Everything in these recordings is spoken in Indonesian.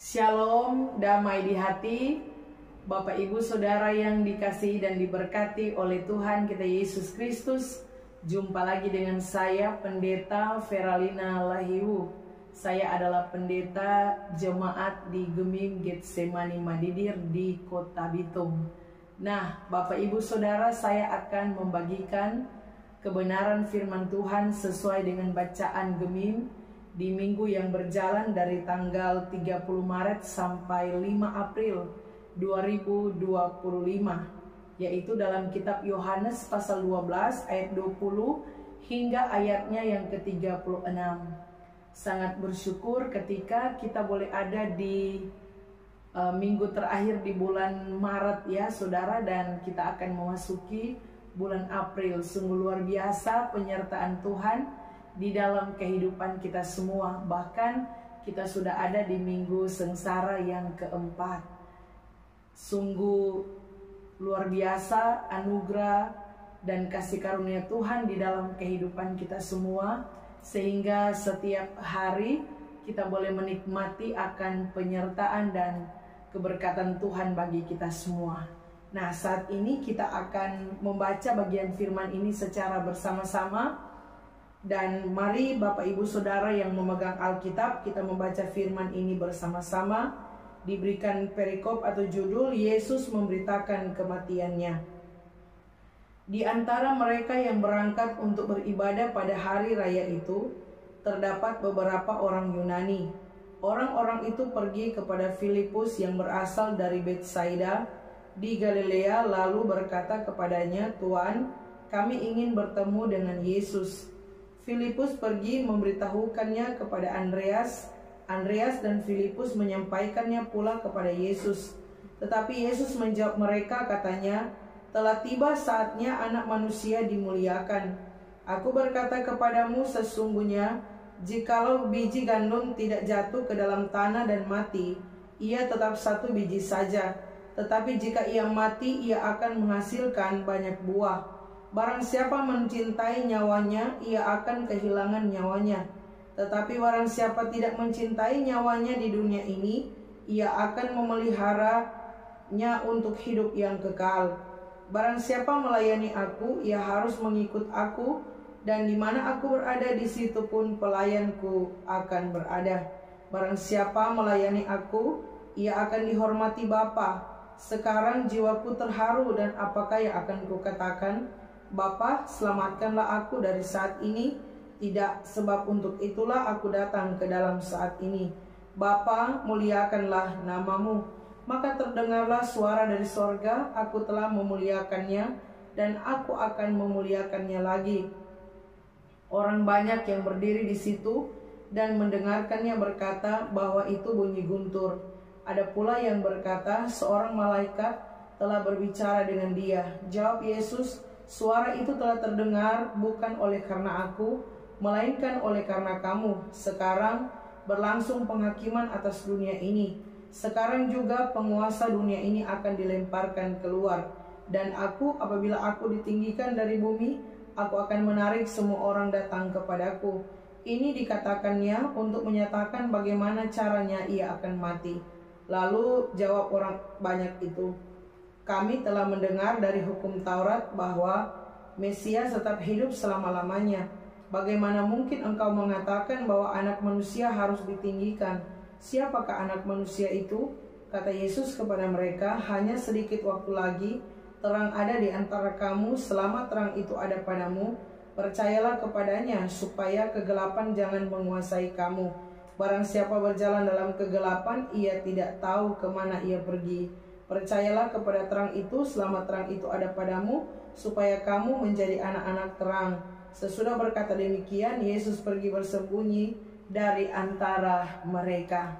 Shalom, damai di hati, Bapak Ibu Saudara yang dikasihi dan diberkati oleh Tuhan kita Yesus Kristus. Jumpa lagi dengan saya, Pendeta Veralina Lahiwu. Saya adalah pendeta jemaat di Gemim Getsemani Madidir di Kota Bitung. Nah, Bapak Ibu Saudara, saya akan membagikan kebenaran firman Tuhan sesuai dengan bacaan Gemim di minggu yang berjalan dari tanggal 30 Maret sampai 5 April 2025, yaitu dalam kitab Yohanes pasal 12 ayat 20 hingga ayatnya yang ke-36. Sangat bersyukur ketika kita boleh ada di minggu terakhir di bulan Maret ya saudara, dan kita akan memasuki bulan April. Sungguh luar biasa penyertaan Tuhan di dalam kehidupan kita semua. Bahkan kita sudah ada di minggu sengsara yang keempat. Sungguh luar biasa anugerah dan kasih karunia Tuhan di dalam kehidupan kita semua, sehingga setiap hari kita boleh menikmati akan penyertaan dan keberkatan Tuhan bagi kita semua. Nah, saat ini kita akan membaca bagian firman ini secara bersama-sama. Dan mari Bapak Ibu Saudara yang memegang Alkitab, kita membaca firman ini bersama-sama. Diberikan perikop atau judul, Yesus memberitakan kematiannya. Di antara mereka yang berangkat untuk beribadah pada hari raya itu, terdapat beberapa orang Yunani. Orang-orang itu pergi kepada Filipus yang berasal dari Betsaida di Galilea, lalu berkata kepadanya, "Tuan, kami ingin bertemu dengan Yesus." Filipus pergi memberitahukannya kepada Andreas. Andreas dan Filipus menyampaikannya pula kepada Yesus. Tetapi Yesus menjawab mereka, katanya, "Telah tiba saatnya Anak Manusia dimuliakan. Aku berkata kepadamu, sesungguhnya jikalau biji gandum tidak jatuh ke dalam tanah dan mati, ia tetap satu biji saja. Tetapi jika ia mati, ia akan menghasilkan banyak buah. Barang siapa mencintai nyawanya, ia akan kehilangan nyawanya. Tetapi barang siapa tidak mencintai nyawanya di dunia ini, ia akan memeliharanya untuk hidup yang kekal. Barang siapa melayani aku, ia harus mengikut aku, dan di mana aku berada, di situ pun pelayanku akan berada. Barang siapa melayani aku, ia akan dihormati Bapa. Sekarang jiwaku terharu, dan apakah yang akan kukatakan? Bapa, selamatkanlah aku dari saat ini. Tidak, sebab untuk itulah aku datang ke dalam saat ini. Bapa, muliakanlah namamu." Maka terdengarlah suara dari sorga, "Aku telah memuliakannya, dan aku akan memuliakannya lagi." Orang banyak yang berdiri di situ dan mendengarkannya berkata bahwa itu bunyi guntur. Ada pula yang berkata, "Seorang malaikat telah berbicara dengan dia." Jawab Yesus, "Suara itu telah terdengar bukan oleh karena aku, melainkan oleh karena kamu. Sekarang berlangsung penghakiman atas dunia ini. Sekarang juga penguasa dunia ini akan dilemparkan keluar. Dan aku, apabila aku ditinggikan dari bumi, aku akan menarik semua orang datang kepadaku." Ini dikatakannya untuk menyatakan bagaimana caranya ia akan mati. Lalu jawab orang banyak itu, "Kami telah mendengar dari hukum Taurat bahwa Mesias tetap hidup selama-lamanya. Bagaimana mungkin engkau mengatakan bahwa Anak Manusia harus ditinggikan? Siapakah Anak Manusia itu?" Kata Yesus kepada mereka, "Hanya sedikit waktu lagi terang ada di antara kamu. Selama terang itu ada padamu, percayalah kepadanya, supaya kegelapan jangan menguasai kamu. Barang siapa berjalan dalam kegelapan, ia tidak tahu kemana ia pergi. Percayalah kepada terang itu selama terang itu ada padamu, supaya kamu menjadi anak-anak terang." Sesudah berkata demikian, Yesus pergi bersembunyi dari antara mereka.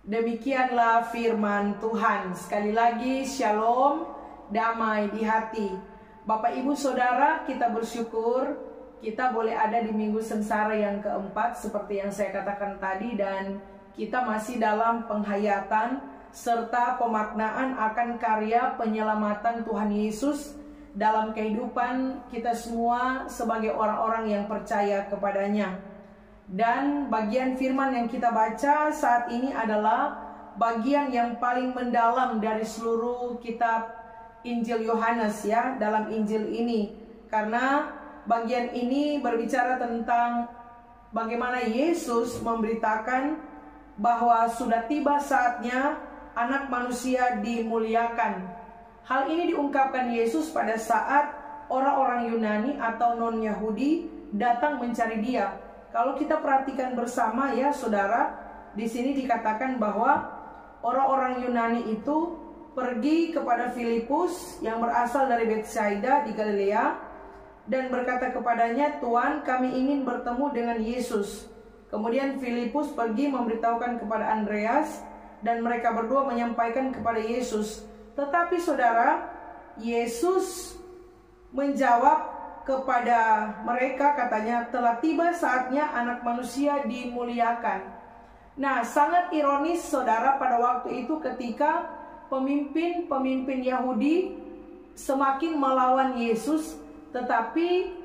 Demikianlah firman Tuhan. Sekali lagi, shalom, damai di hati. Bapak Ibu Saudara, kita bersyukur kita boleh ada di minggu sengsara yang keempat seperti yang saya katakan tadi, dan kita masih dalam penghayatan serta pemaknaan akan karya penyelamatan Tuhan Yesus dalam kehidupan kita semua sebagai orang-orang yang percaya kepadanya. Dan bagian firman yang kita baca saat ini adalah bagian yang paling mendalam dari seluruh kitab Injil Yohanes ya, dalam Injil ini. Karena bagian ini berbicara tentang bagaimana Yesus memberitakan bahwa sudah tiba saatnya anak manusia dimuliakan. Hal ini diungkapkan Yesus pada saat orang-orang Yunani atau non-Yahudi datang mencari dia. Kalau kita perhatikan bersama ya saudara, di sini dikatakan bahwa orang-orang Yunani itu pergi kepada Filipus yang berasal dari Betsaida di Galilea dan berkata kepadanya, "Tuan, kami ingin bertemu dengan Yesus." Kemudian Filipus pergi memberitahukan kepada Andreas dan mereka berdua menyampaikan kepada Yesus. Tetapi saudara, Yesus menjawab kepada mereka, katanya, "Telah tiba saatnya anak manusia dimuliakan." Nah, sangat ironis saudara pada waktu itu ketika pemimpin-pemimpin Yahudi semakin melawan Yesus, tetapi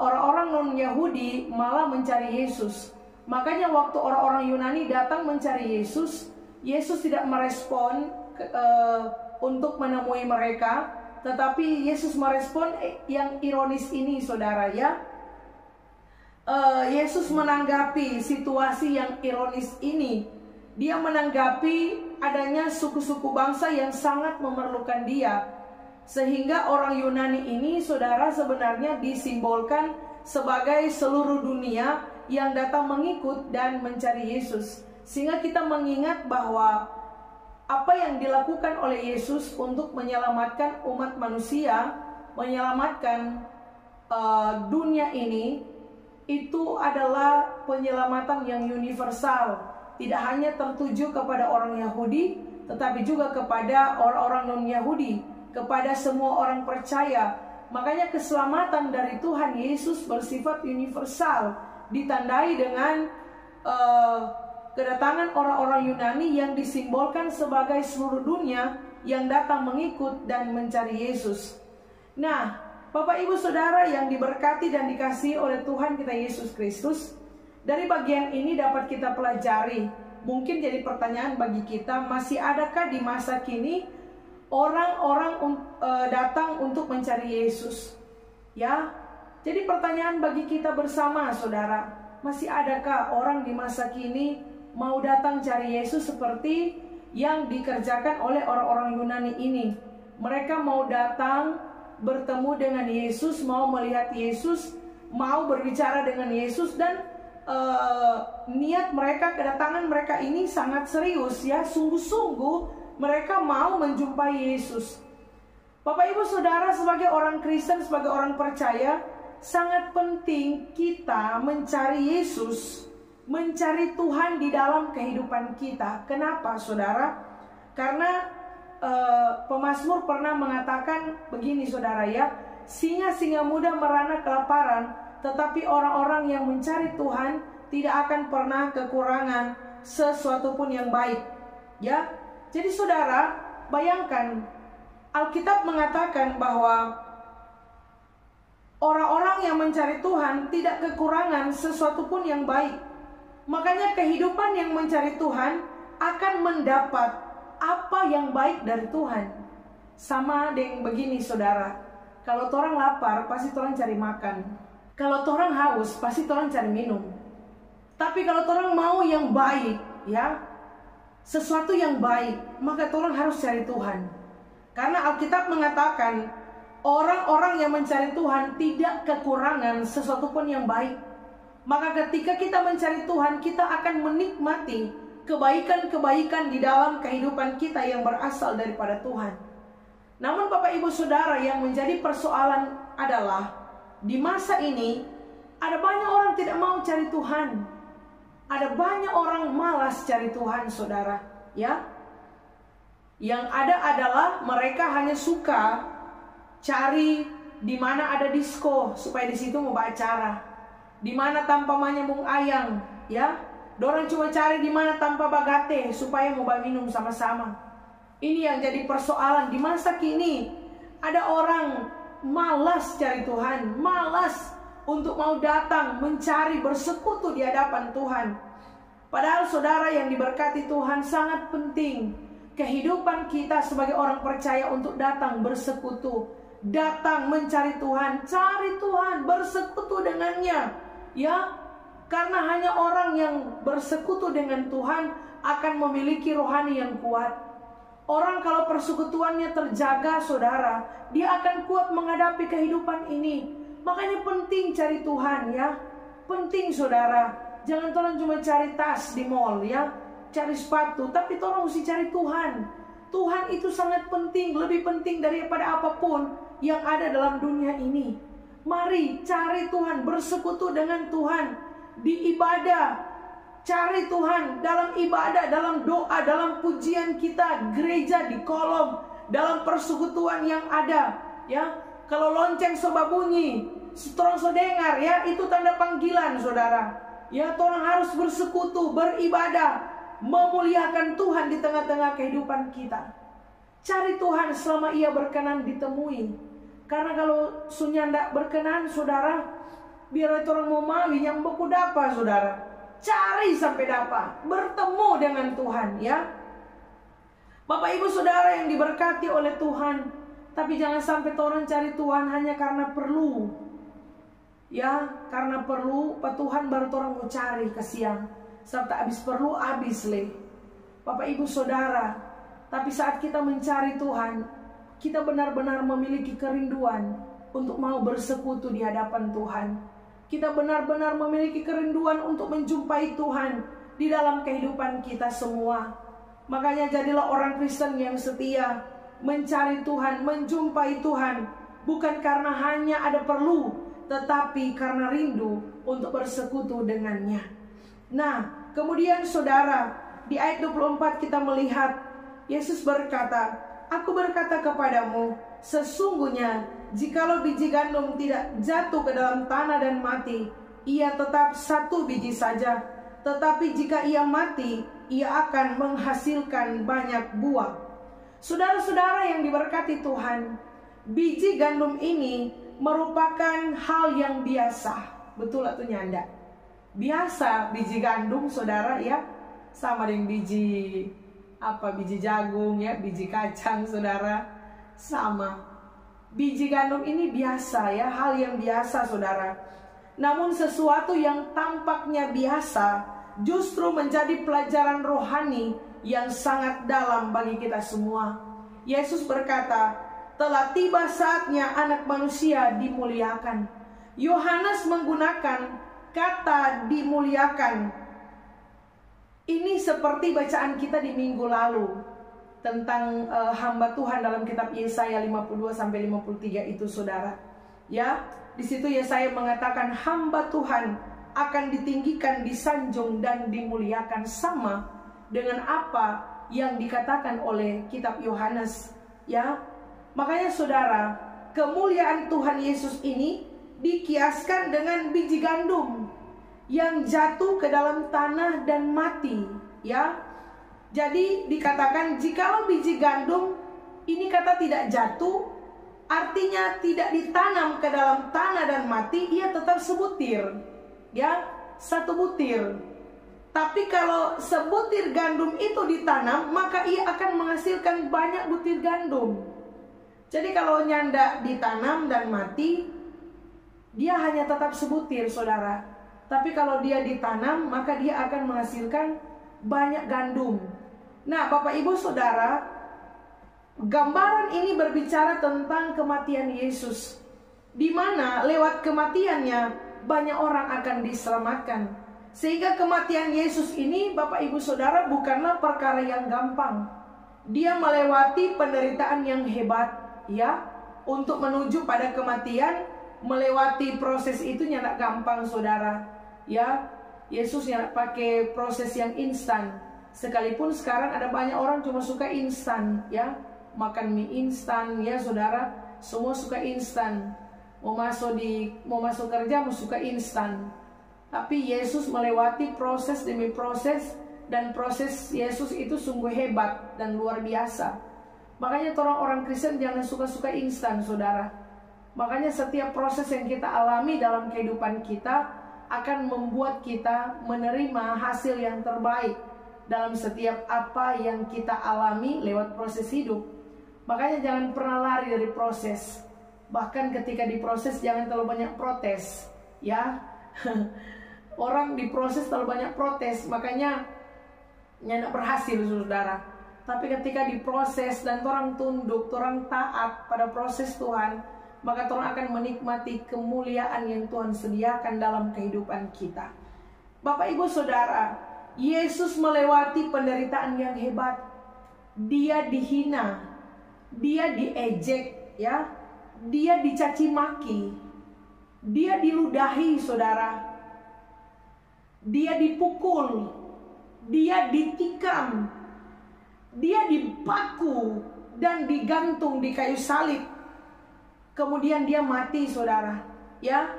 orang-orang non-Yahudi malah mencari Yesus. Makanya waktu orang-orang Yunani datang mencari Yesus, Yesus tidak merespon untuk menemui mereka, tetapi Yesus merespon yang ironis ini saudara ya. Yesus menanggapi situasi yang ironis ini. Dia menanggapi adanya suku-suku bangsa yang sangat memerlukan dia. Sehingga orang Yunani ini saudara sebenarnya disimbolkan sebagai seluruh dunia yang datang mengikut dan mencari Yesus. Sehingga kita mengingat bahwa apa yang dilakukan oleh Yesus untuk menyelamatkan umat manusia, menyelamatkan dunia ini, itu adalah penyelamatan yang universal. Tidak hanya tertuju kepada orang Yahudi, tetapi juga kepada orang-orang non-Yahudi, kepada semua orang percaya. Makanya keselamatan dari Tuhan Yesus bersifat universal, ditandai dengan kedatangan orang-orang Yunani yang disimbolkan sebagai seluruh dunia yang datang mengikut dan mencari Yesus. Nah, Bapak Ibu Saudara yang diberkati dan dikasihi oleh Tuhan kita Yesus Kristus, dari bagian ini dapat kita pelajari. Mungkin jadi pertanyaan bagi kita, masih adakah di masa kini orang-orang datang untuk mencari Yesus? Ya, jadi pertanyaan bagi kita bersama saudara, masih adakah orang di masa kini mau datang cari Yesus seperti yang dikerjakan oleh orang-orang Yunani ini? Mereka mau datang bertemu dengan Yesus, mau melihat Yesus, mau berbicara dengan Yesus, dan niat mereka, kedatangan mereka ini sangat serius ya, sungguh-sungguh mereka mau menjumpai Yesus. Bapak Ibu Saudara, sebagai orang Kristen, sebagai orang percaya, sangat penting kita mencari Yesus, mencari Tuhan di dalam kehidupan kita. Kenapa saudara? Karena pemazmur pernah mengatakan begini saudara ya, singa-singa muda merana kelaparan, tetapi orang-orang yang mencari Tuhan tidak akan pernah kekurangan sesuatu pun yang baik. Ya, jadi saudara, bayangkan Alkitab mengatakan bahwa orang-orang yang mencari Tuhan tidak kekurangan sesuatu pun yang baik. Makanya kehidupan yang mencari Tuhan akan mendapat apa yang baik dari Tuhan. Sama dengan begini saudara, kalau orang lapar pasti orang cari makan, kalau orang haus pasti orang cari minum. Tapi kalau orang mau yang baik ya, sesuatu yang baik, maka orang harus cari Tuhan. Karena Alkitab mengatakan orang-orang yang mencari Tuhan tidak kekurangan sesuatu pun yang baik. Maka ketika kita mencari Tuhan, kita akan menikmati kebaikan-kebaikan di dalam kehidupan kita yang berasal daripada Tuhan. Namun Bapak Ibu Saudara, yang menjadi persoalan adalah di masa ini ada banyak orang tidak mau cari Tuhan. Ada banyak orang malas cari Tuhan saudara ya. Yang ada adalah mereka hanya suka cari di mana ada disko supaya di situ mau acara, di mana tanpa menyambung ayang ya. Dorang cuma cari di mana tanpa bagate supaya mau minum sama-sama. Ini yang jadi persoalan di masa kini. Ada orang malas cari Tuhan, malas untuk mau datang mencari bersekutu di hadapan Tuhan. Padahal saudara yang diberkati Tuhan, sangat penting kehidupan kita sebagai orang percaya untuk datang bersekutu, datang mencari Tuhan, cari Tuhan, bersekutu dengannya, ya. Karena hanya orang yang bersekutu dengan Tuhan akan memiliki rohani yang kuat. Orang kalau persekutuannya terjaga, saudara, dia akan kuat menghadapi kehidupan ini. Makanya penting cari Tuhan, ya. Penting, saudara. Jangan orang cuma cari tas di mall, ya, cari sepatu, tapi orang mesti cari Tuhan. Tuhan itu sangat penting, lebih penting daripada apapun yang ada dalam dunia ini. Mari cari Tuhan, bersekutu dengan Tuhan di ibadah. Cari Tuhan dalam ibadah, dalam doa, dalam pujian kita, gereja di kolom, dalam persekutuan yang ada, ya. Kalau lonceng soba bunyi, orang so dengar, ya, itu tanda panggilan, saudara. Ya, orang harus bersekutu, beribadah, memuliakan Tuhan di tengah-tengah kehidupan kita. Cari Tuhan selama ia berkenan ditemui. Karena kalau sunyanda berkenan, saudara, biar orang mau mawi yang beku dapat, saudara. Cari sampai dapat, bertemu dengan Tuhan, ya. Bapak ibu saudara yang diberkati oleh Tuhan, tapi jangan sampai orang cari Tuhan hanya karena perlu. Ya, karena perlu, Pak Tuhan baru orang mau cari ke siang. Sampai habis perlu, habis le. Bapak ibu saudara, tapi saat kita mencari Tuhan, kita benar-benar memiliki kerinduan untuk mau bersekutu di hadapan Tuhan. Kita benar-benar memiliki kerinduan untuk menjumpai Tuhan di dalam kehidupan kita semua. Makanya jadilah orang Kristen yang setia, mencari Tuhan, menjumpai Tuhan, bukan karena hanya ada perlu, tetapi karena rindu untuk bersekutu dengannya. Nah, kemudian saudara, di ayat 24 kita melihat Yesus berkata, "Aku berkata kepadamu, sesungguhnya jikalau biji gandum tidak jatuh ke dalam tanah dan mati, ia tetap satu biji saja. Tetapi jika ia mati, ia akan menghasilkan banyak buah." Saudara-saudara yang diberkati Tuhan, biji gandum ini merupakan hal yang biasa. Betul atau nyanda? Biasa biji gandum, saudara, ya. Sama dengan biji biji jagung, ya, biji kacang, saudara. Sama. Biji gandum ini biasa, ya, hal yang biasa, saudara. Namun sesuatu yang tampaknya biasa justru menjadi pelajaran rohani yang sangat dalam bagi kita semua. Yesus berkata, "Telah tiba saatnya anak manusia dimuliakan." Yohanes menggunakan kata dimuliakan. Ini seperti bacaan kita di minggu lalu tentang hamba Tuhan dalam kitab Yesaya 52-53 itu, saudara. Ya, di situ Yesaya mengatakan hamba Tuhan akan ditinggikan, disanjung dan dimuliakan, sama dengan apa yang dikatakan oleh kitab Yohanes, ya. Makanya saudara, kemuliaan Tuhan Yesus ini dikiaskan dengan biji gandum yang jatuh ke dalam tanah dan mati, ya. Jadi dikatakan jikalau biji gandum ini kata tidak jatuh, artinya tidak ditanam ke dalam tanah dan mati, ia tetap sebutir, ya, satu butir. Tapi kalau sebutir gandum itu ditanam, maka ia akan menghasilkan banyak butir gandum. Jadi kalau nyanda ditanam dan mati, dia hanya tetap sebutir, saudara. Tapi kalau dia ditanam, maka dia akan menghasilkan banyak gandum. Nah, Bapak Ibu Saudara, gambaran ini berbicara tentang kematian Yesus, di mana lewat kematiannya banyak orang akan diselamatkan. Sehingga kematian Yesus ini, Bapak Ibu Saudara, bukanlah perkara yang gampang. Dia melewati penderitaan yang hebat, ya, untuk menuju pada kematian. Melewati proses itu tidak gampang, saudara, ya. Yesus tidak pakai proses yang instan. Sekalipun sekarang ada banyak orang cuma suka instan, ya, makan mie instan, ya, saudara, semua suka instan. Mau masuk kerja mau suka instan. Tapi Yesus melewati proses demi proses, dan proses Yesus itu sungguh hebat dan luar biasa. Makanya orang Kristen jangan suka-suka instan, saudara. Makanya setiap proses yang kita alami dalam kehidupan kita akan membuat kita menerima hasil yang terbaik dalam setiap apa yang kita alami lewat proses hidup. Makanya jangan pernah lari dari proses. Bahkan ketika diproses jangan terlalu banyak protes, ya. Orang diproses terlalu banyak protes, makanya tidak berhasil, saudara. Tapi ketika diproses dan orang tunduk, orang taat pada proses Tuhan, maka orang akan menikmati kemuliaan yang Tuhan sediakan dalam kehidupan kita. Bapak, Ibu, Saudara, Yesus melewati penderitaan yang hebat. Dia dihina, dia diejek, ya, dia dicaci maki, dia diludahi, saudara, dia dipukul, dia ditikam, dia dipaku dan digantung di kayu salib. Kemudian dia mati, saudara, ya.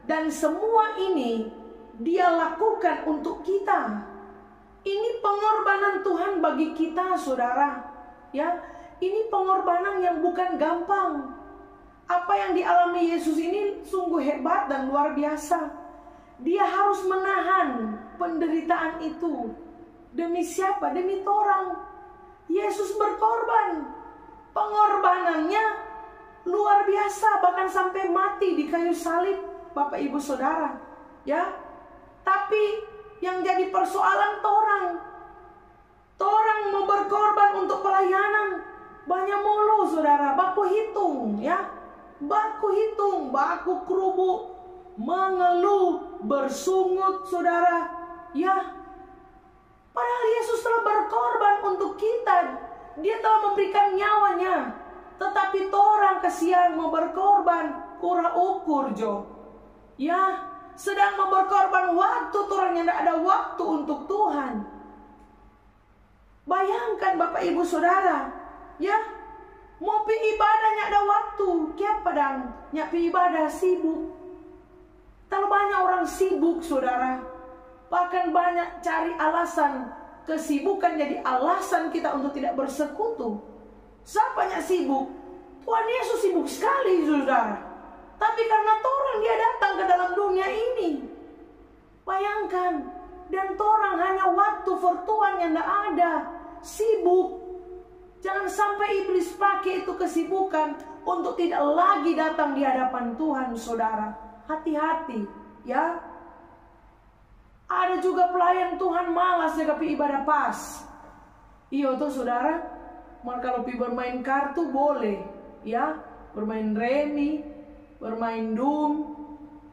Dan semua ini dia lakukan untuk kita. Ini pengorbanan Tuhan bagi kita, saudara, ya. Ini pengorbanan yang bukan gampang. Apa yang dialami Yesus ini sungguh hebat dan luar biasa. Dia harus menahan penderitaan itu. Demi siapa? Demi orang. Yesus berkorban. Pengorbanannya luar biasa, bahkan sampai mati di kayu salib, Bapak, Ibu, Saudara, ya. Tapi yang jadi persoalan torang mau berkorban untuk pelayanan banyak mulu, saudara. Baku hitung, ya. Baku hitung, baku kerubuk, mengeluh, bersungut, saudara, ya. Padahal Yesus telah berkorban untuk kita. Dia telah memberikan nyawanya. Tetapi torang kesian mau berkorban, kurang ukur, Jo. Ya, sedang mau berkorban waktu, torang yang tidak ada waktu untuk Tuhan. Bayangkan, Bapak, Ibu, Saudara, ya. Mau pi ibadahnya ada waktu, kia padang nyapi ibadah sibuk. Terlalu banyak orang sibuk, saudara. Bahkan banyak cari alasan. Kesibukan jadi alasan kita untuk tidak bersekutu. Siapanya sibuk? Tuhan Yesus sibuk sekali, saudara. Tapi karena torang dia datang ke dalam dunia ini. Bayangkan. Dan torang hanya waktu for Tuhan yang tidak ada. Sibuk. Jangan sampai iblis pakai itu kesibukan untuk tidak lagi datang di hadapan Tuhan, saudara. Hati-hati, ya. Ada juga pelayan Tuhan malas ya tapi ibadah pas. Iya tuh, saudara. Kalau pi bermain kartu boleh, ya. Bermain remi, bermain dum,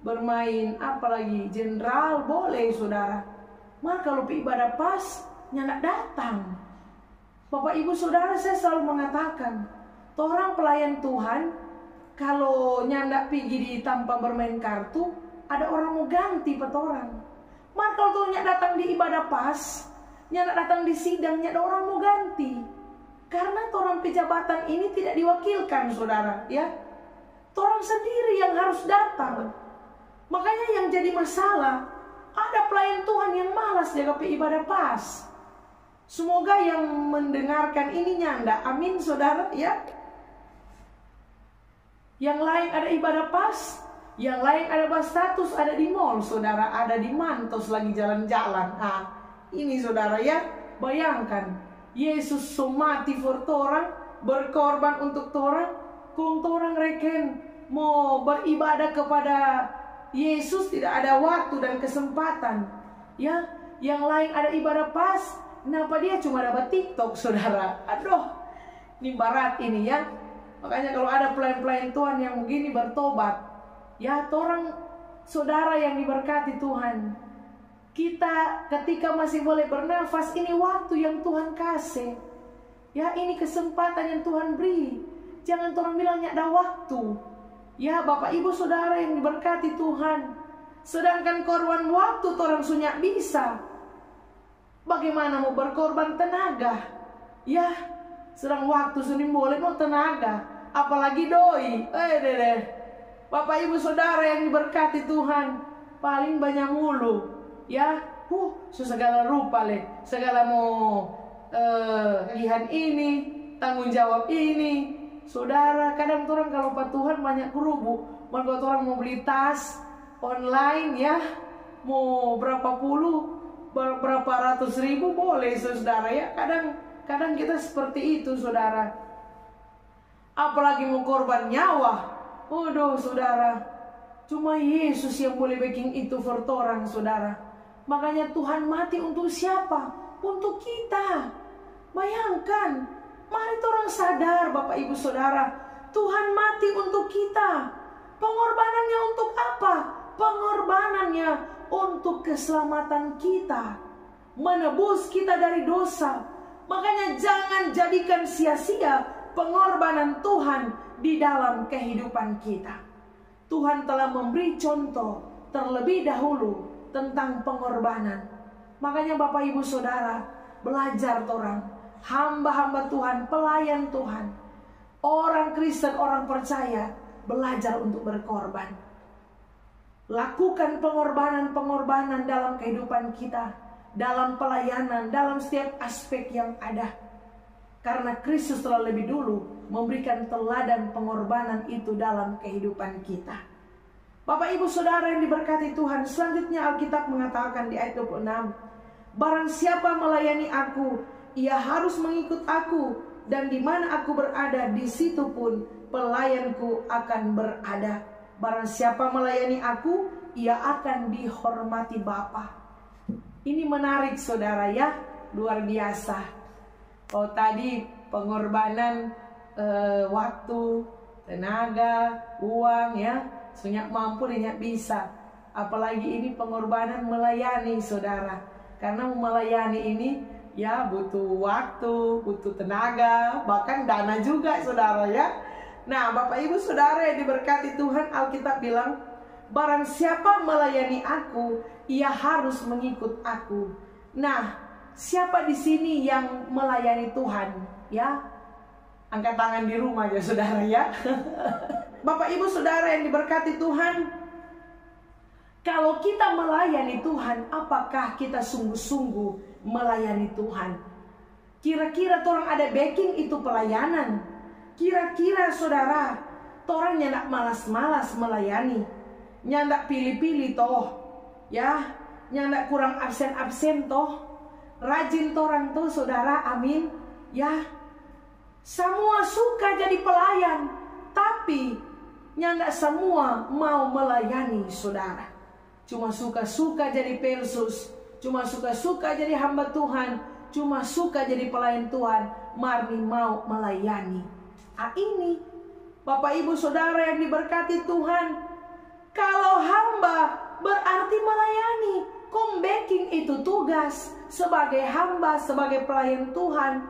bermain apa lagi, jenderal boleh, saudara. Kalau pi ibadah pas, nyak datang. Bapak, Ibu, Saudara, saya selalu mengatakan, orang pelayan Tuhan, kalau nyandak pergi di tanpa bermain kartu, ada orang mau ganti petorang. Kalau tuh nyak datang di ibadah pas, nyak datang di sidang, nyak ada orang mau ganti. Karena orang pejabatan ini tidak diwakilkan, saudara, ya. Orang sendiri yang harus datang. Makanya yang jadi masalah, ada pelayan Tuhan yang malas jaga ibadah pas. Semoga yang mendengarkan ini nyanda, amin, saudara, ya. Yang lain ada ibadah pas, yang lain ada pas status, ada di mall, saudara, ada di Mantos lagi jalan-jalan. Ini, saudara, ya, bayangkan Yesus mati for torang, berkorban untuk torang, kung torang reken mau beribadah kepada Yesus tidak ada waktu dan kesempatan, ya. Yang lain ada ibadah pas, kenapa dia cuma dapat TikTok, saudara? Aduh, ini barat ini, ya. Makanya kalau ada pelayan-pelayan Tuhan yang begini bertobat, ya, torang saudara yang diberkati Tuhan, kita ketika masih boleh bernafas, ini waktu yang Tuhan kasih, ya. Ini kesempatan yang Tuhan beri. Jangan torang bilang ada waktu, ya. Bapak, Ibu, Saudara yang diberkati Tuhan, sedangkan korban waktu torang sunyak bisa, bagaimana mau berkorban tenaga, ya. Sedang waktu sunim boleh mau tenaga, apalagi doi. Bapak, Ibu, Saudara yang diberkati Tuhan, paling banyak mulu, ya. Segala rupa segala mau lihat ini, tanggung jawab ini, saudara. Kadang orang kalau Pak Tuhan banyak kerubuk, kalau orang mau beli tas online, ya, mau berapa puluh, berapa ratus ribu boleh saudara ya. Kadang kita seperti itu saudara. Apalagi mau korban nyawa. Waduh saudara, cuma Yesus yang boleh bikin itu for orang saudara. Makanya Tuhan mati untuk siapa? Untuk kita. Bayangkan, mari orang sadar Bapak Ibu Saudara, Tuhan mati untuk kita. Pengorbanannya untuk apa? Pengorbanannya untuk keselamatan kita, menebus kita dari dosa. Makanya jangan jadikan sia-sia pengorbanan Tuhan di dalam kehidupan kita. Tuhan telah memberi contoh terlebih dahulu tentang pengorbanan. Makanya Bapak Ibu Saudara, belajar orang, hamba-hamba Tuhan, pelayan Tuhan, orang Kristen, orang percaya, belajar untuk berkorban. Lakukan pengorbanan-pengorbanan dalam kehidupan kita, dalam pelayanan, dalam setiap aspek yang ada. Karena Kristus telah lebih dulu memberikan teladan pengorbanan itu dalam kehidupan kita. Bapak Ibu Saudara yang diberkati Tuhan, selanjutnya Alkitab mengatakan di ayat 26, barang siapa melayani aku, ia harus mengikut aku, dan di mana aku berada, di situ pun pelayanku akan berada. Barang siapa melayani aku, ia akan dihormati Bapa. Ini menarik saudara ya, luar biasa. Oh tadi pengorbanan waktu, tenaga, uang ya, sunyak mampu dinyak bisa. Apalagi ini pengorbanan melayani saudara. Karena melayani ini ya butuh waktu, butuh tenaga, bahkan dana juga saudara ya. Nah Bapak Ibu Saudara yang diberkati Tuhan, Alkitab bilang, barang siapa melayani aku, ia harus mengikut aku. Nah, siapa di sini yang melayani Tuhan ya? Angkat tangan di rumah ya saudara ya. Bapak Ibu Saudara yang diberkati Tuhan, kalau kita melayani Tuhan, apakah kita sungguh-sungguh melayani Tuhan? Kira-kira orang ada backing itu pelayanan? Kira-kira saudara, orang nyandak malas-malas melayani, nyandak pilih-pilih toh, ya, nyandak kurang absen-absen toh, rajin orang toh saudara, amin, ya. Semua suka jadi pelayan, tapi nyandak semua mau melayani saudara. Cuma suka-suka jadi persus, cuma suka-suka jadi hamba Tuhan, cuma suka jadi pelayan Tuhan, mari mau melayani. Ini Bapak Ibu Saudara yang diberkati Tuhan, kalau hamba berarti melayani. Backing itu tugas sebagai hamba, sebagai pelayan Tuhan.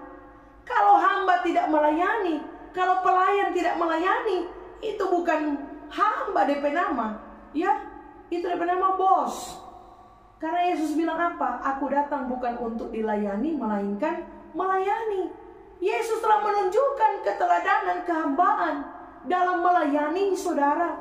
Kalau hamba tidak melayani, kalau pelayan tidak melayani, itu bukan hamba DP nama, ya, itu DP nama bos. Karena Yesus bilang apa? Aku datang bukan untuk dilayani, melainkan melayani. Yesus telah menunjukkan keteladanan kehambaan dalam melayani saudara.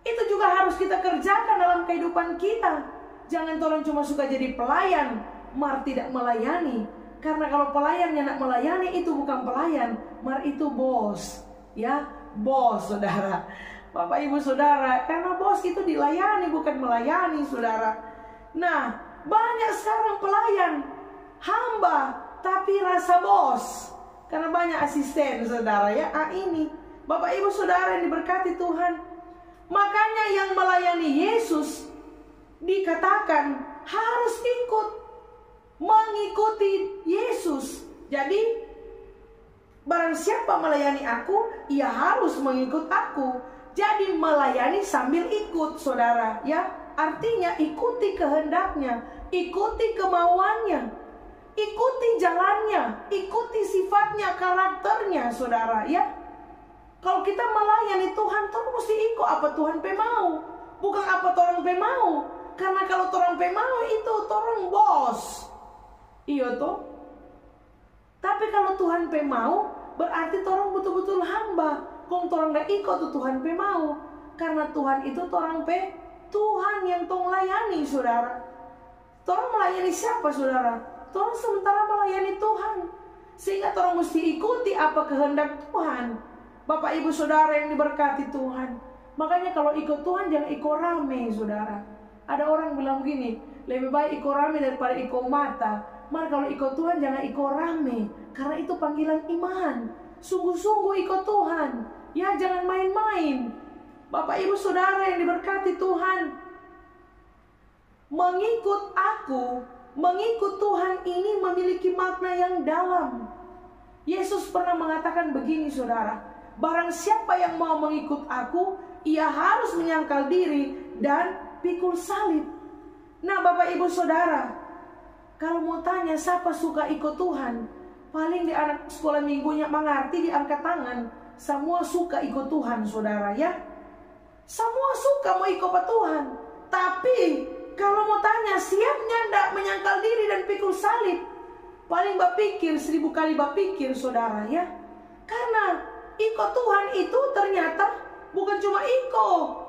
Itu juga harus kita kerjakan dalam kehidupan kita. Jangan orang cuma suka jadi pelayan, mar tidak melayani. Karena kalau pelayannya nak melayani, itu bukan pelayan, mar itu bos. Ya, bos saudara. Bapak Ibu Saudara, karena bos itu dilayani bukan melayani saudara. Nah, banyak sekarang pelayan, hamba, tapi rasa bos. Karena banyak asisten saudara ya. Ini Bapak Ibu Saudara yang diberkati Tuhan. Makanya yang melayani Yesus dikatakan harus ikut, mengikuti Yesus. Jadi barang siapa melayani aku, ia harus mengikut aku. Jadi melayani sambil ikut saudara ya. Artinya ikuti kehendaknya, ikuti kemauannya, ikuti jalannya, ikuti sifatnya, karakternya saudara ya. Kalau kita melayani Tuhan, Tuhan mesti ikut apa Tuhan pe mau, bukan apa Tuhan pe mau. Karena kalau Tuhan pe mau itu Tuhan bos, iya toh. Tapi kalau Tuhan pe mau, berarti Tuhan betul-betul hamba. Kong Tuhan gak ikut tuh Tuhan pe mau, karena Tuhan itu Tuhan pe Tuhan yang tong layani saudara. Tuhan melayani siapa saudara? Orang sementara melayani Tuhan, sehingga orang mesti ikuti apa kehendak Tuhan. Bapak Ibu Saudara yang diberkati Tuhan, makanya kalau ikut Tuhan jangan ikut rame saudara. Ada orang bilang begini, lebih baik iko rame daripada iko mata. Maka kalau iko Tuhan jangan iko rame, karena itu panggilan iman. Sungguh-sungguh iko Tuhan. Ya, jangan main-main. Bapak Ibu Saudara yang diberkati Tuhan, mengikut aku, mengikut Tuhan ini memiliki makna yang dalam. Yesus pernah mengatakan begini saudara, barang siapa yang mau mengikut aku, ia harus menyangkal diri dan pikul salib. Nah Bapak Ibu Saudara, kalau mau tanya siapa suka ikut Tuhan, paling di anak sekolah minggunya mengerti diangkat tangan. Semua suka ikut Tuhan saudara ya. Semua suka mau ikut Tuhan. Tapi kalau mau tanya siapnya ndak menyangkal diri dan pikul salib, paling berpikir 1000 kali berpikir saudara ya. Karena ikut Tuhan itu ternyata bukan cuma iko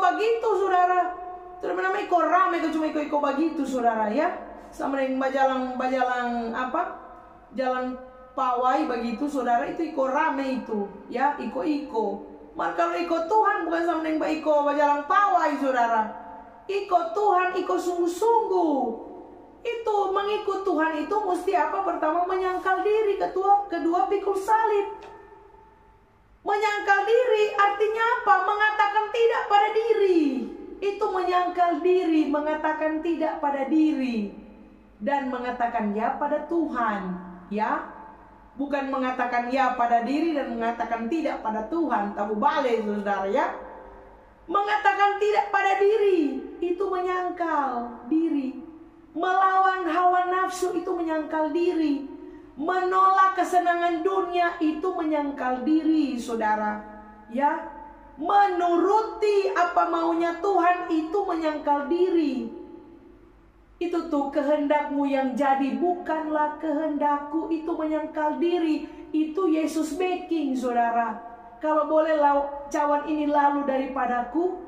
begitu saudara. Terus nama iko rame cuma iko begitu saudara ya. Sama dengan bajalang apa? Jalan pawai begitu saudara, itu iko rame itu ya, iko. Maka kalau iko Tuhan bukan sama dengan iko bajalang pawai saudara. Iko Tuhan, iko sungguh-sungguh. Itu mengikut Tuhan itu mesti apa? Pertama menyangkal diri, kedua pikul salib. Menyangkal diri artinya apa? Mengatakan tidak pada diri. Itu menyangkal diri, mengatakan tidak pada diri, dan mengatakan ya pada Tuhan. Ya, bukan mengatakan ya pada diri dan mengatakan tidak pada Tuhan. Tahu balik saudara ya. Mengatakan tidak pada diri itu menyangkal diri. Melawan hawa nafsu itu menyangkal diri. Menolak kesenangan dunia itu menyangkal diri saudara ya. Menuruti apa maunya Tuhan itu menyangkal diri. Itu tuh kehendakmu yang jadi, bukanlah kehendakku, itu menyangkal diri. Itu Yesus backing saudara. Kalau boleh cawan ini lalu daripadaku,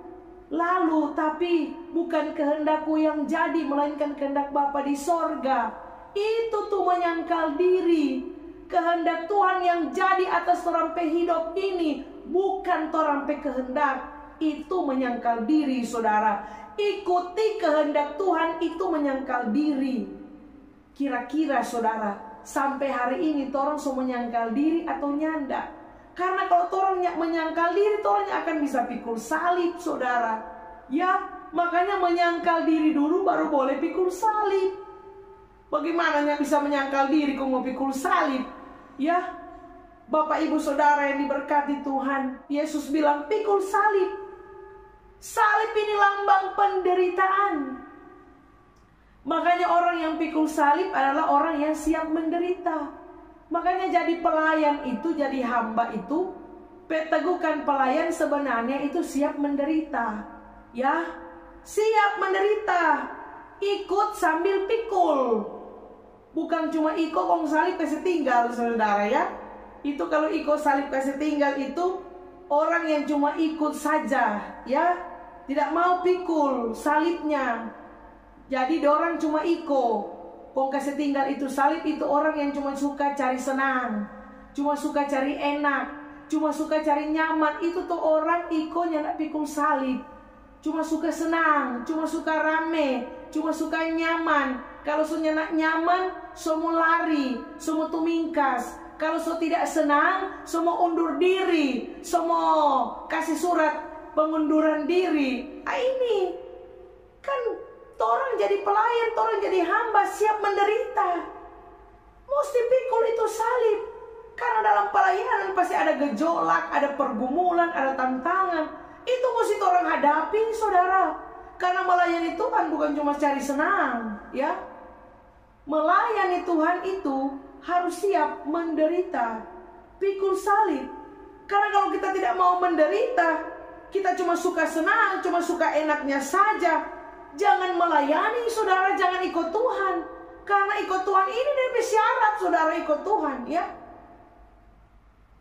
lalu, tapi bukan kehendakku yang jadi, melainkan kehendak Bapa di sorga. Itu tuh menyangkal diri. Kehendak Tuhan yang jadi atas torampe hidup ini, bukan torampe kehendak. Itu menyangkal diri saudara. Ikuti kehendak Tuhan itu menyangkal diri. Kira-kira saudara, sampai hari ini torang semua menyangkal diri atau nyanda? Karena kalau torang menyangkal diri, torang akan bisa pikul salib saudara. Ya, makanya menyangkal diri dulu baru boleh pikul salib. Bagaimana bisa menyangkal diri kok mau pikul salib? Ya, Bapak Ibu Saudara yang diberkati Tuhan, Yesus bilang pikul salib. Salib ini lambang penderitaan. Makanya orang yang pikul salib adalah orang yang siap menderita. Makanya jadi pelayan itu, jadi hamba itu, teguhkan pelayan sebenarnya itu siap menderita. Ya, siap menderita. Ikut sambil pikul. Bukan cuma iko kong salib kasih tinggal saudara ya. Itu kalau iko salib kasih tinggal itu orang yang cuma ikut saja ya, tidak mau pikul salibnya. Jadi orang cuma iko kong kasih tinggal itu salib, itu orang yang cuma suka cari senang, cuma suka cari enak, cuma suka cari nyaman. Itu tuh orang iko yang tidak pikul salib. Cuma suka senang, cuma suka rame, cuma suka nyaman. Kalau sudah nyaman, semua lari, semua tumingkas. Kalau so tidak senang, semua undur diri, semua kasih surat pengunduran diri. Ini kan orang jadi pelayan, orang jadi hamba, siap menderita. Mesti pikul itu salib. Karena dalam pelayanan pasti ada gejolak, ada pergumulan, ada tantangan. Itu mesti orang hadapi saudara. Karena melayani Tuhan bukan cuma cari senang ya. Melayani Tuhan itu harus siap menderita, pikul salib. Karena kalau kita tidak mau menderita, kita cuma suka senang, cuma suka enaknya saja, jangan melayani saudara, jangan ikut Tuhan. Karena ikut Tuhan ini dari syarat saudara ikut Tuhan ya.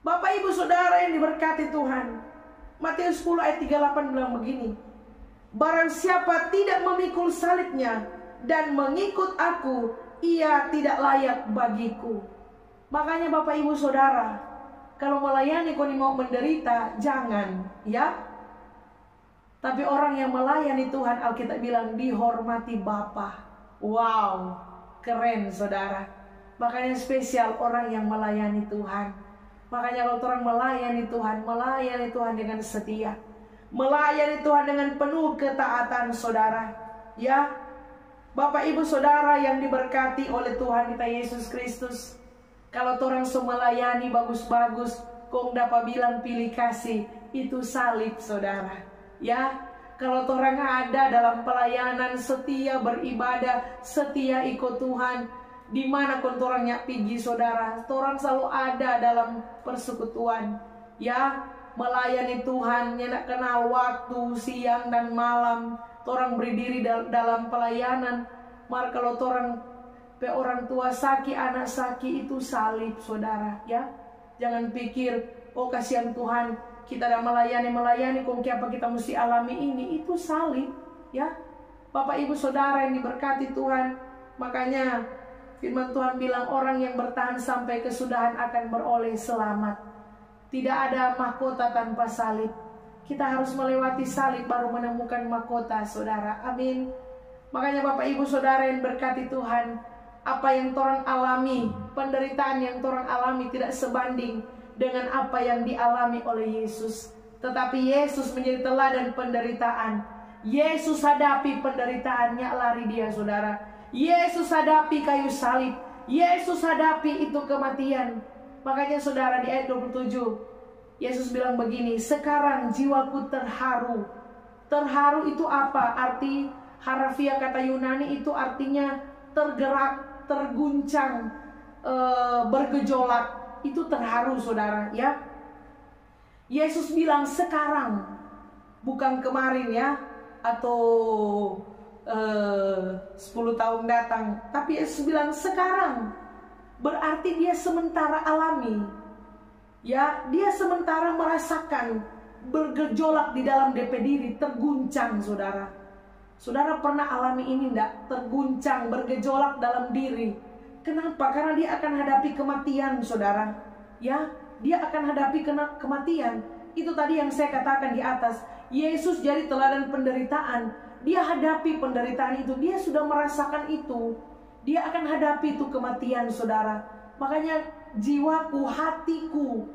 Bapak Ibu Saudara yang diberkati Tuhan, Matius 10 ayat 38 bilang begini, barang siapa tidak memikul salibnya dan mengikut aku, ia tidak layak bagiku. Makanya Bapak Ibu Saudara, kalau melayani kau mau menderita, jangan ya. Tapi orang yang melayani Tuhan, Alkitab bilang dihormati Bapa. Wow, keren saudara. Makanya spesial orang yang melayani Tuhan. Makanya kalau orang melayani Tuhan dengan setia, melayani Tuhan dengan penuh ketaatan saudara. Ya, Bapak Ibu Saudara yang diberkati oleh Tuhan kita Yesus Kristus. Kalau orang semua melayani bagus-bagus, kong dapat bilang pilih kasih, itu salib saudara. Ya, kalau orang ada dalam pelayanan, setia beribadah, setia ikut Tuhan, di mana kon orangnya pergi saudara, orang selalu ada dalam persekutuan. Ya, melayani Tuhan, nyenak kenal waktu siang dan malam, orang berdiri dalam pelayanan. Mar kalau orang tua sakit, anak sakit, itu salib saudara. Ya, jangan pikir oh kasihan Tuhan, kita dah melayani, kok apa kita mesti alami ini, itu salib. Ya, Bapak Ibu Saudara yang diberkati Tuhan. Makanya firman Tuhan bilang orang yang bertahan sampai kesudahan akan beroleh selamat. Tidak ada mahkota tanpa salib. Kita harus melewati salib baru menemukan mahkota saudara. Amin. Makanya Bapak Ibu Saudara yang berkati Tuhan, apa yang orang alami, penderitaan yang orang alami tidak sebanding dengan apa yang dialami oleh Yesus. Tetapi Yesus menjadi teladan penderitaan. Yesus hadapi penderitaannya, lari dia saudara. Yesus hadapi kayu salib. Yesus hadapi itu kematian. Makanya saudara di ayat 27 Yesus bilang begini, sekarang jiwaku terharu. Terharu itu apa? Arti harafiah kata Yunani itu artinya tergerak, terguncang, bergejolak. Itu terharu saudara ya. Yesus bilang sekarang, bukan kemarin ya, atau 10 tahun datang. Tapi Yesus bilang sekarang, berarti dia sementara alami. Ya, dia sementara merasakan bergejolak di dalam DP diri, terguncang saudara. Saudara pernah alami ini enggak? Terguncang, bergejolak dalam diri. Kenapa? Karena dia akan hadapi kematian saudara. Ya, dia akan hadapi kematian. Itu tadi yang saya katakan di atas. Yesus jadi teladan penderitaan. Dia hadapi penderitaan itu. Dia sudah merasakan itu. Dia akan hadapi itu kematian saudara. Makanya jiwaku, hatiku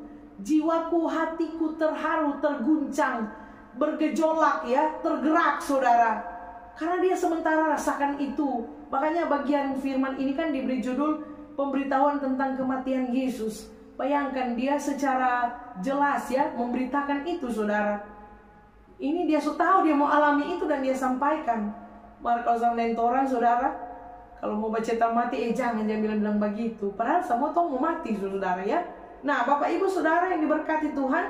terharu, terguncang, bergejolak ya, tergerak saudara. Karena dia sementara rasakan itu. Makanya bagian firman ini kan diberi judul pemberitahuan tentang kematian Yesus. Bayangkan dia secara jelas ya memberitakan itu saudara. Ini dia sudah tahu dia mau alami itu dan dia sampaikan. Maka kalau sama orang saudara, kalau mau baca mati, jangan bilang begitu. Padahal semua tahu mau mati saudara ya. Nah Bapak Ibu Saudara yang diberkati Tuhan,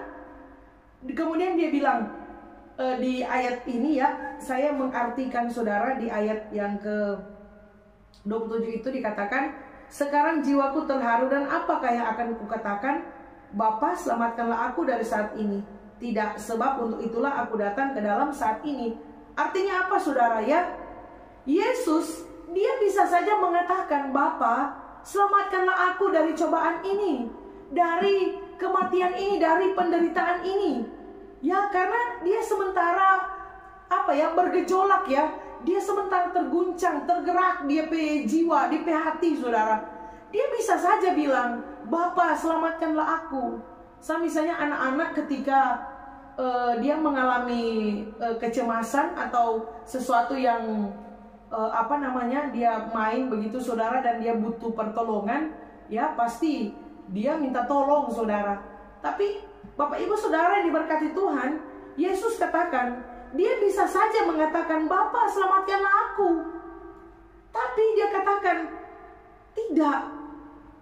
kemudian dia bilang di ayat ini ya, saya mengartikan saudara di ayat yang ke-27 itu dikatakan, sekarang jiwaku terharu dan apakah yang akan kukatakan? Bapa, selamatkanlah aku dari saat ini. Tidak, sebab untuk itulah aku datang ke dalam saat ini. Artinya apa saudara ya? Yesus, dia bisa saja mengatakan, Bapa, selamatkanlah aku dari cobaan ini, dari kematian ini, dari penderitaan ini. Ya, karena dia sementara bergejolak ya. Dia sementara terguncang, tergerak dia pe jiwa, dia pe hati saudara. Dia bisa saja bilang, Bapa selamatkanlah aku. Misalnya anak-anak ketika dia mengalami kecemasan atau sesuatu yang dia main begitu saudara, dan dia butuh pertolongan, ya pasti dia minta tolong saudara. Tapi Bapak Ibu Saudara yang diberkati Tuhan, Yesus katakan, dia bisa saja mengatakan, Bapa selamatkanlah aku. Tapi dia katakan, tidak.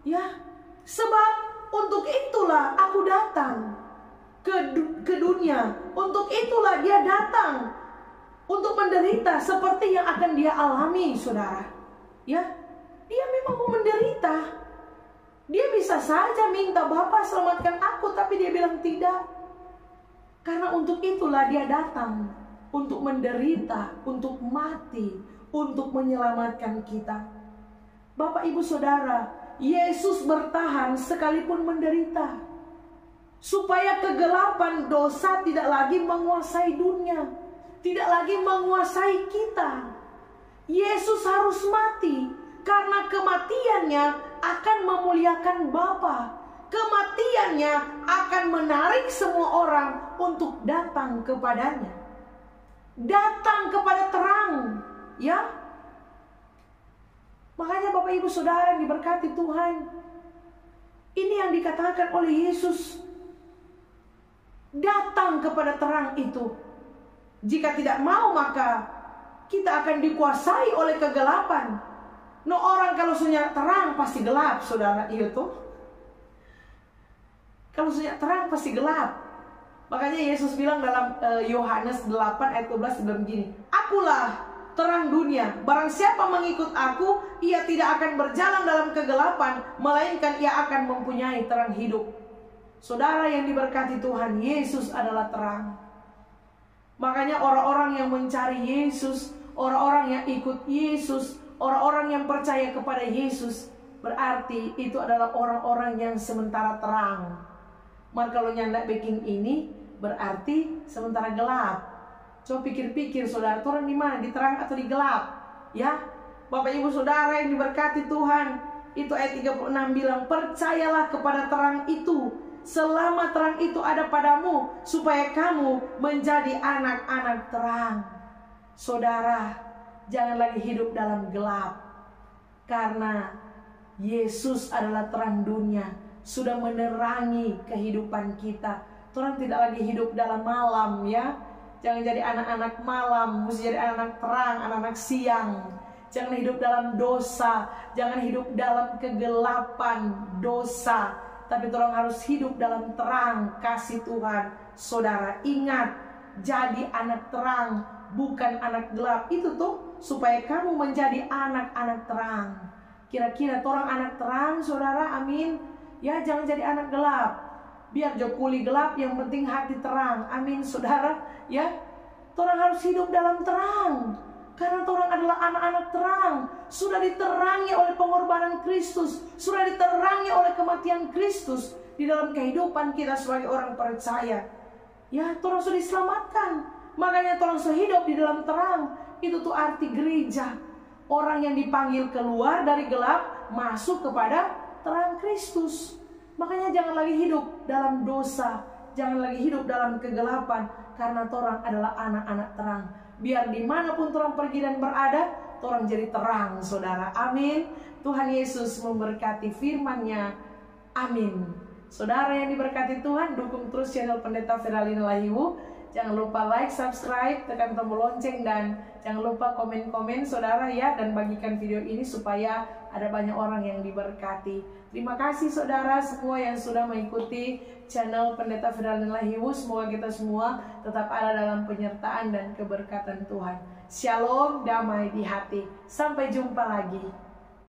Ya, sebab untuk itulah aku datang ke dunia. Untuk itulah dia datang untuk menderita seperti yang akan dia alami saudara. Ya, dia memang mau menderita. Dia bisa saja minta, Bapa selamatkan aku, tapi dia bilang tidak. Karena untuk itulah dia datang, untuk menderita, untuk mati, untuk menyelamatkan kita. Bapak Ibu Saudara, Yesus bertahan sekalipun menderita, supaya kegelapan dosa tidak lagi menguasai dunia. tidak lagi menguasai kita. Yesus harus mati karena kematiannya akan memuliakan Bapa. Kematiannya akan menarik semua orang untuk datang kepadanya. Datang kepada terang, ya. Makanya Bapak Ibu Saudara yang diberkati Tuhan, ini yang dikatakan oleh Yesus. Datang kepada terang itu. Jika tidak mau, maka kita akan dikuasai oleh kegelapan. No, orang kalau sudah terang pasti gelap, saudara. Iya tuh. Kalau sudah terang pasti gelap. Makanya Yesus bilang dalam Yohanes 8 ayat 12 bilang begini, "Akulah terang dunia. Barang siapa mengikut aku, ia tidak akan berjalan dalam kegelapan, melainkan ia akan mempunyai terang hidup." Saudara yang diberkati Tuhan, Yesus adalah terang. Makanya orang-orang yang mencari Yesus, orang-orang yang ikut Yesus, orang-orang yang percaya kepada Yesus, berarti itu adalah orang-orang yang sementara terang. Maka kalau nyanda baking ini berarti sementara gelap. Coba pikir-pikir saudara, orang di mana? Di terang atau di gelap? Ya, Bapak Ibu Saudara yang diberkati Tuhan, itu ayat 36 bilang, "Percayalah kepada terang itu, selama terang itu ada padamu, supaya kamu menjadi anak-anak terang." Saudara, jangan lagi hidup dalam gelap, karena Yesus adalah terang dunia, sudah menerangi kehidupan kita. Orang tidak lagi hidup dalam malam, ya. Jangan jadi anak-anak malam, mesti jadi anak terang, anak-anak siang. Jangan hidup dalam dosa, jangan hidup dalam kegelapan dosa, tapi orang harus hidup dalam terang kasih Tuhan. Saudara, ingat, jadi anak terang, bukan anak gelap. Itu tuh supaya kamu menjadi anak-anak terang. Kira-kira orang anak terang, saudara, amin. Ya, jangan jadi anak gelap. Biar jokuli gelap, yang penting hati terang. Amin, saudara. Ya, orang harus hidup dalam terang, karena orang adalah anak-anak terang. Sudah diterangi oleh pengorbanan Kristus, sudah diterangi oleh kematian Kristus di dalam kehidupan kita sebagai orang percaya. Ya, orang sudah diselamatkan. Makanya orang sudah hidup di dalam terang. Itu tuh arti gereja. Orang yang dipanggil keluar dari gelap, masuk kepada terang Kristus. Makanya jangan lagi hidup dalam dosa, jangan lagi hidup dalam kegelapan, karena orang adalah anak-anak terang. Biar dimanapun orang pergi dan berada, orang jadi terang, saudara. Amin. Tuhan Yesus memberkati firman-Nya. Amin. Saudara yang diberkati Tuhan, dukung terus channel Pendeta Feralina Lahiwu. Jangan lupa like, subscribe, tekan tombol lonceng, dan jangan lupa komen-komen saudara ya, dan bagikan video ini supaya ada banyak orang yang diberkati. Terima kasih saudara semua yang sudah mengikuti channel Pendeta Feralina Lahiwu. Semoga kita semua tetap ada dalam penyertaan dan keberkatan Tuhan. Shalom, damai di hati. Sampai jumpa lagi.